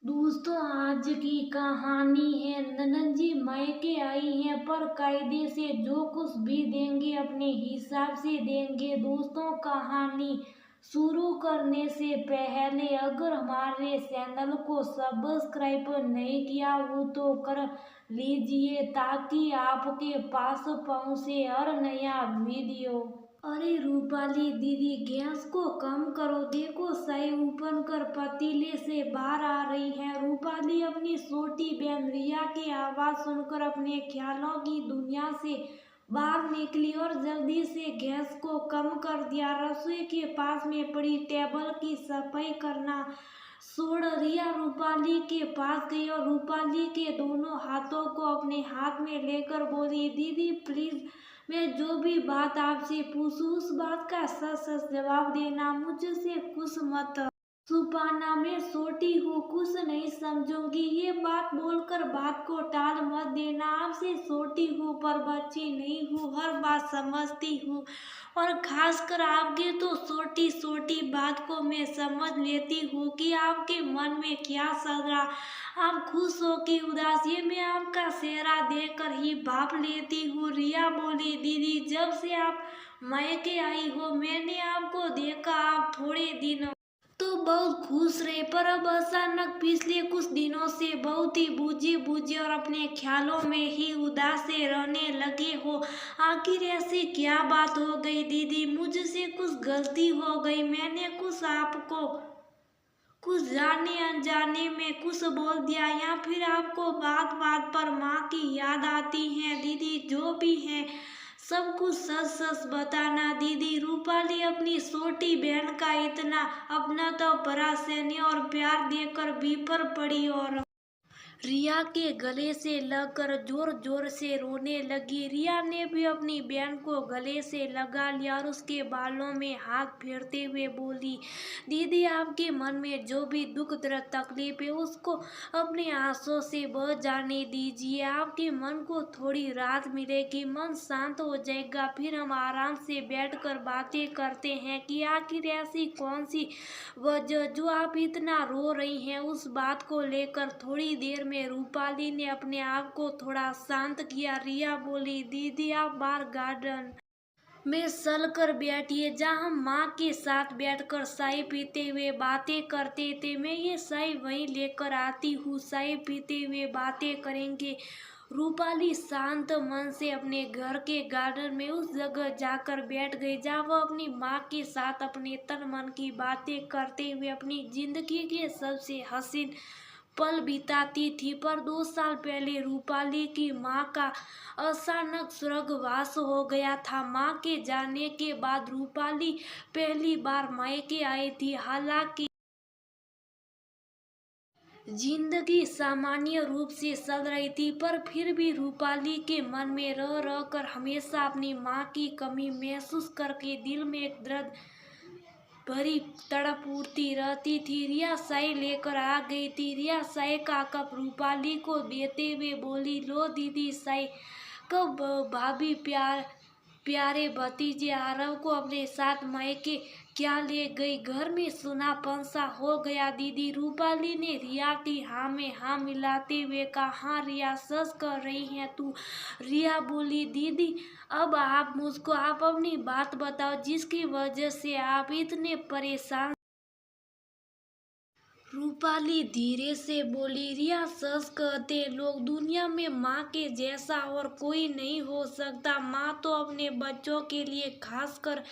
दोस्तों, आज की कहानी है। ननद जी मायके आई हैं, पर कायदे से जो कुछ भी देंगे अपने हिसाब से देंगे। दोस्तों, कहानी शुरू करने से पहले अगर हमारे चैनल को सब्सक्राइब नहीं किया हो तो कर लीजिए, ताकि आपके पास पहुंचे हर नया वीडियो। अरे रूपाली दीदी, गैस को कम करो, देखो चाय ऊपर कर पतीले से बाहर आ रही है। रूपाली अपनी छोटी बहन रिया की आवाज सुनकर अपने ख्यालों की दुनिया से बाहर निकली और जल्दी से गैस को कम कर दिया। रसोई के पास में पड़ी टेबल की सफाई करना छोड़ रिया रूपाली के पास गई और रूपाली के दोनों हाथों को अपने हाथ में लेकर बोली, दीदी प्लीज, मैं जो भी बात आपसे पूछूं उस बात का सच सच जवाब देना, मुझसे कुछ मत छुपाना। मैं छोटी हूँ, कुछ नहीं समझूंगी, ये बात बोलकर बात को टाल मत देना। आपसे छोटी हूँ पर बच्ची नहीं हूँ, हर बात समझती हूँ और खासकर आपके तो छोटी छोटी बात को मैं समझ लेती हूँ कि आपके मन में क्या चल रहा। आप खुश हो कि उदास, ये मैं आपका चेहरा देखकर ही भाप लेती हूँ। रिया बोली, दीदी जब से आप मायके आई हो मैंने आपको देखा, आप थोड़े दिन तो बहुत खुश रहे, पर अब अचानक पिछले कुछ दिनों से बहुत ही बूझे बूझे और अपने ख्यालों में ही उदास से रहने लगे हो। आखिर ऐसी क्या बात हो गई दीदी? मुझसे कुछ गलती हो गई? मैंने कुछ आपको कुछ जाने अनजाने में कुछ बोल दिया, या फिर आपको बात बात पर माँ की याद आती है? दीदी जो भी है सब कुछ सच सच बताना। दीदी रूपाली अपनी छोटी बहन का इतना अपना तो बड़ा स्नेह और प्यार देकर बीपर पड़ी और रिया के गले से लगकर जोर जोर से रोने लगी। रिया ने भी अपनी बहन को गले से लगा लिया और उसके बालों में हाथ फेरते हुए बोली, दीदी आपके मन में जो भी दुख दर्द तकलीफ है उसको अपने आंसुओं से बह जाने दीजिए। आपके मन को थोड़ी राहत मिलेगी, मन शांत हो जाएगा। फिर हम आराम से बैठकर बातें करते हैं कि आखिर ऐसी कौन सी वजह जो आप इतना रो रही हैं। उस बात को लेकर थोड़ी देर में रूपाली ने अपने आप को थोड़ा शांत किया। रिया बोली, दीदी आप बाहर गार्डन में चल कर बैठिए, जहाँ हम माँ के साथ बैठकर चाय पीते हुए बातें करते थे। मैं ये चाय वहीं लेकर आती हूँ, चाय पीते हुए बातें करेंगे। रूपाली शांत मन से अपने घर के गार्डन में उस जगह जाकर बैठ गई जहाँ वह अपनी माँ के साथ अपने तन मन की बातें करते हुए अपनी जिंदगी के सबसे हसीन पल बिताती थी। पर 2 साल पहले रूपाली की माँ का अचानक स्वर्गवास हो गया था। माँ के जाने के बाद रूपाली पहली बार मायके आई थी। हालांकि जिंदगी सामान्य रूप से चल रही थी, पर फिर भी रूपाली के मन में रह रह कर हमेशा अपनी माँ की कमी महसूस करके दिल में एक दर्द भरी तड़प उठती रहती थी। रिया चाय लेकर आ गई थी। रिया चाय का कप रूपाली को देते हुए बोली, लो दीदी चाय। कब भाभी प्यारे भतीजे आरव को अपने साथ मायके क्या ले गई? घर में सुनापन सा हो गया दीदी। रूपाली ने रिया की हाँ में हाँ मिलाते हुए कहा, हाँ रिया सच कर रही है तू। रिया बोली, दीदी अब आप मुझको आप अपनी बात बताओ, जिसकी वजह से आप इतने परेशान। रूपाली धीरे से बोली, रिया सच कहते लोग, दुनिया में माँ के जैसा और कोई नहीं हो सकता। माँ तो अपने बच्चों के लिए, खासकर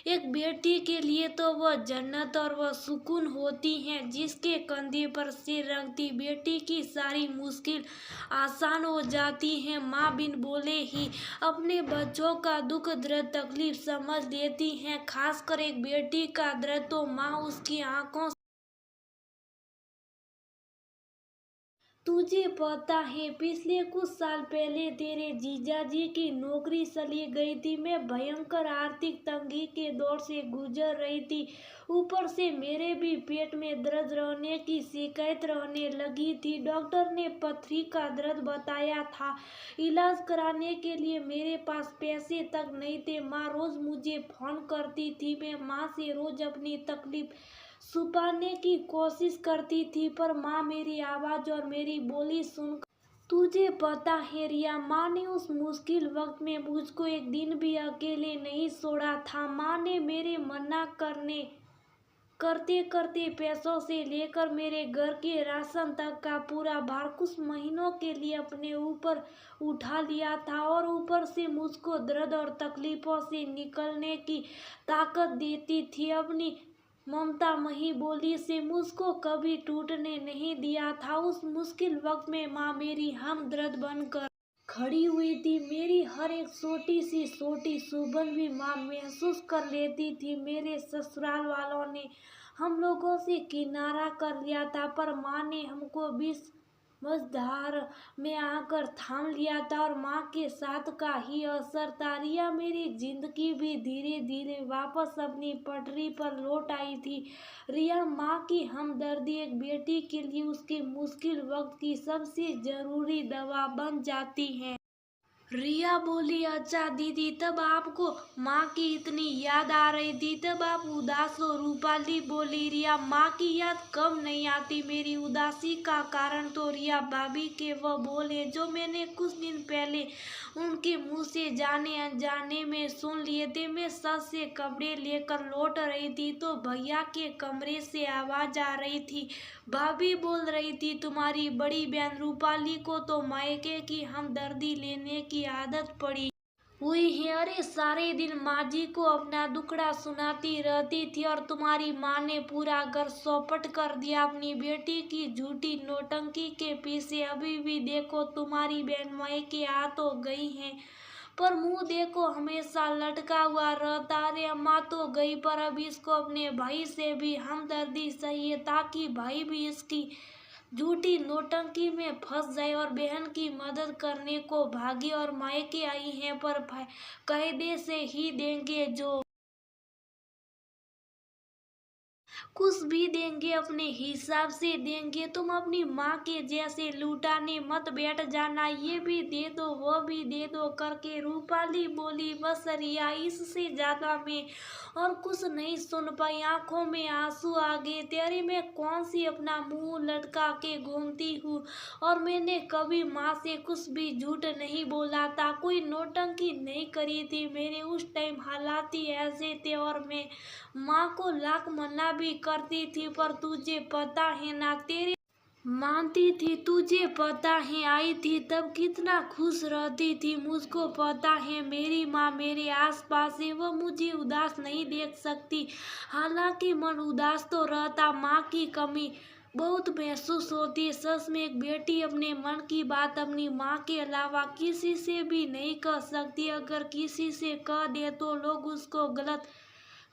एक बेटी के लिए तो वह जन्नत और वह सुकून होती हैं। जिसके कंधे पर सिर रखती बेटी की सारी मुश्किल आसान हो जाती है। माँ बिन बोले ही अपने बच्चों का दुख दर्द तकलीफ समझ लेती हैं। खासकर एक बेटी का दर्द तो माँ उसकी आंखों। तुझे पता है पिछले कुछ साल पहले तेरे जीजा जी की नौकरी चली गई थी। मैं भयंकर आर्थिक तंगी के दौर से गुजर रही थी। ऊपर से मेरे भी पेट में दर्द रहने की शिकायत रहने लगी थी। डॉक्टर ने पथरी का दर्द बताया था। इलाज कराने के लिए मेरे पास पैसे तक नहीं थे। माँ रोज मुझे फोन करती थी। मैं माँ से रोज अपनी तकलीफ छुपाने की कोशिश करती थी, पर माँ मेरी आवाज़ और मेरी बोली सुन। तुझे पता है रिया, माँ ने उस मुश्किल वक्त में मुझको एक दिन भी अकेले नहीं छोड़ा था। माँ ने मेरे मना करते करते पैसों से लेकर मेरे घर के राशन तक का पूरा भार कुछ महीनों के लिए अपने ऊपर उठा लिया था, और ऊपर से मुझको दर्द और तकलीफों से निकलने की ताकत देती थी। अपनी ममतामयी बोली से मुझको कभी टूटने नहीं दिया था। उस मुश्किल वक्त में माँ मेरी हमदर्द बनकर खड़ी हुई थी। मेरी हर एक छोटी सुबह भी माँ महसूस कर लेती थी। मेरे ससुराल वालों ने हम लोगों से किनारा कर लिया था, पर माँ ने हमको बीच मझधार में आकर थाम लिया था, और माँ के साथ का ही असर था। रिया, मेरी जिंदगी भी धीरे धीरे वापस अपनी पटरी पर लौट आई थी। रिया, माँ की हमदर्दी एक बेटी के लिए उसके मुश्किल वक्त की सबसे जरूरी दवा बन जाती है। रिया बोली, अच्छा दीदी, तब आपको माँ की इतनी याद आ रही थी, तब आप उदास हो। रूपाली बोली, रिया, माँ की याद कम नहीं आती। मेरी उदासी का कारण तो रिया भाभी के वो बोल है जो मैंने कुछ दिन पहले उनके मुंह से जाने अनजाने में सुन लिए थे। मैं सच से कपड़े लेकर लौट रही थी तो भैया के कमरे से आवाज आ रही थी। भाभी बोल रही थी, तुम्हारी बड़ी बहन रूपाली को तो मायके की हमदर्दी लेने की आदत पड़ी हुई है। अरे सारे दिन माँ जी को अपना दुखड़ा सुनाती रहती थी, और तुम्हारी माँ ने पूरा घर चौपट कर दिया अपनी बेटी की झूठी नौटंकी के पीछे। अभी भी देखो तुम्हारी बहन मायके आ तो गई है, पर मुंह देखो हमेशा लटका हुआ रहता। अरे अम्मा तो गई, पर अब इसको अपने भाई से भी हमदर्दी चाहिए, ताकि भाई भी इसकी झूठी नौटंकी में फंस जाए और बहन की मदद करने को भागी। और मायके आई हैं पर कायदे से ही देंगे, जो कुछ भी देंगे अपने हिसाब से देंगे। तुम अपनी माँ के जैसे लूटाने मत बैठ जाना, ये भी दे दो वो भी दे दो करके रूपाली बोली। बस रिया, इससे ज्यादा मैं और कुछ नहीं सुन पाई। आंखों में आंसू आ गए। तेरे में कौन सी अपना मुंह लटका के घूमती हूँ, और मैंने कभी माँ से कुछ भी झूठ नहीं बोला था, कोई नौटंकी नहीं करी थी। मेरे उस टाइम हालात ही ऐसे थे, और मैं माँ को लाख मना भी करती थी, पर तुझे पता है ना, तेरे मानती थी। तुझे पता है आई थी तब कितना खुश रहती थी। मुझको पता है मेरी माँ मेरे आसपास है, वो मुझे उदास नहीं देख सकती। हालांकि मन उदास तो रहता, माँ की कमी बहुत महसूस होती है। सच में एक बेटी अपने मन की बात अपनी माँ के अलावा किसी से भी नहीं कह सकती। अगर किसी से कह दे तो लोग उसको गलत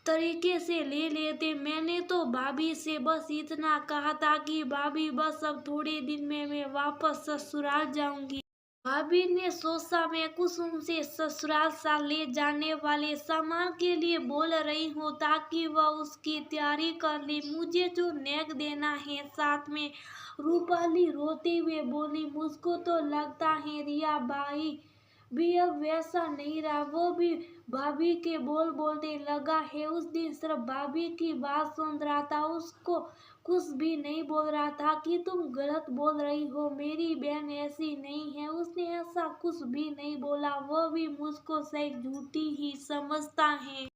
तरीके से ले लेते। मैंने तो भाभी से बस इतना कहा था कि भाभी, बस अब थोड़े दिन में मैं वापस ससुराल जाऊंगी। भाभी ने सोचा मैं कुछ उनसे ससुराल सा ले जाने वाले सामान के लिए बोल रही हूँ, ताकि वह उसकी तैयारी कर ले। मुझे जो नेक देना है साथ में। रूपाली रोते हुए बोली, मुझको तो लगता है रिया भाई भी अब वैसा नहीं रहा। वो भी भाभी के बोल बोलने लगा है। उस दिन सिर्फ भाभी की बात सुन रहा था, उसको कुछ भी नहीं बोल रहा था कि तुम गलत बोल रही हो, मेरी बहन ऐसी नहीं है। उसने ऐसा कुछ भी नहीं बोला, वो भी मुझको शायद झूठी ही समझता है।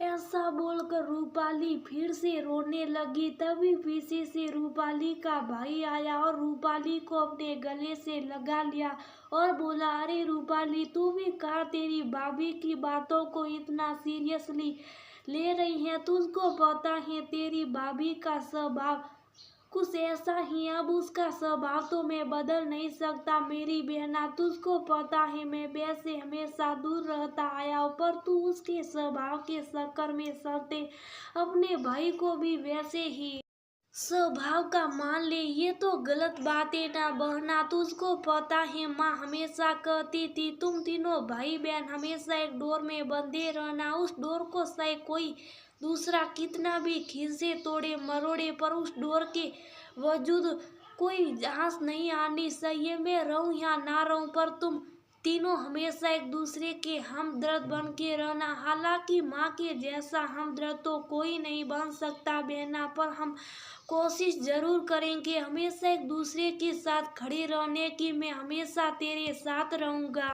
ऐसा बोलकर रूपाली फिर से रोने लगी। तभी पीछे से रूपाली का भाई आया और रूपाली को अपने गले से लगा लिया और बोला, अरे रूपाली, तू भी कहा तेरी भाभी की बातों को इतना सीरियसली ले रही है। तुझको पता है तेरी भाभी का स्वभाव कुछ ऐसा ही। अब उसका स्वभाव तो मैं बदल नहीं सकता। मेरी बहना, तुझको पता है मैं वैसे हमेशा दूर रहता आया हूँ, पर तू उसके स्वभाव के चक्कर में चलते अपने भाई को भी वैसे ही स्वभाव का मान ले। ये तो गलत बात है ना बहना। तुझको पता है माँ हमेशा कहती थी तुम तीनों भाई बहन हमेशा एक डोर में बंधे रहना। उस डोर को शायद कोई दूसरा कितना भी खींचे तोड़े मरोड़े, पर उस डोर के वजूद कोई आँच नहीं आनी चाहिए। मैं रहूं या ना रहूं, पर तुम तीनों हमेशा एक दूसरे के हमदर्द बन के रहना। हालांकि माँ के जैसा हमदर्द तो कोई नहीं बन सकता बहना, पर हम कोशिश जरूर करेंगे हमेशा एक दूसरे के साथ खड़े रहने की। मैं हमेशा तेरे साथ रहूंगा।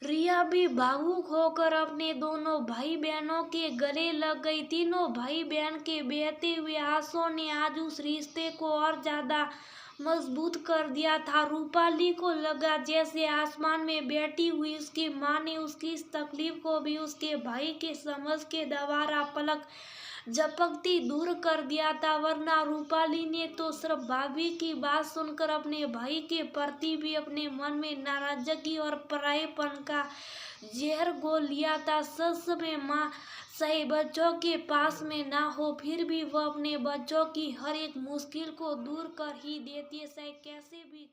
रिया भी भावुक होकर अपने दोनों भाई बहनों के गले लग गई। तीनों भाई बहन के बहते हुए आंसुओं ने आज उस रिश्ते को और ज्यादा मजबूत कर दिया था। रूपाली को लगा जैसे आसमान में बैठी हुई उसकी माँ ने उसकी इस तकलीफ को भी उसके भाई के समझ के द्वारा पलक झपकती दूर कर दिया था। वरना रूपाली ने तो सिर्फ भाभी की बात सुनकर अपने भाई के प्रति भी अपने मन में नाराजगी और परायेपन का जहर घोल लिया था। सच में माँ सही बच्चों के पास में ना हो, फिर भी वह अपने बच्चों की हर एक मुश्किल को दूर कर ही देती है, चाहे कैसे भी।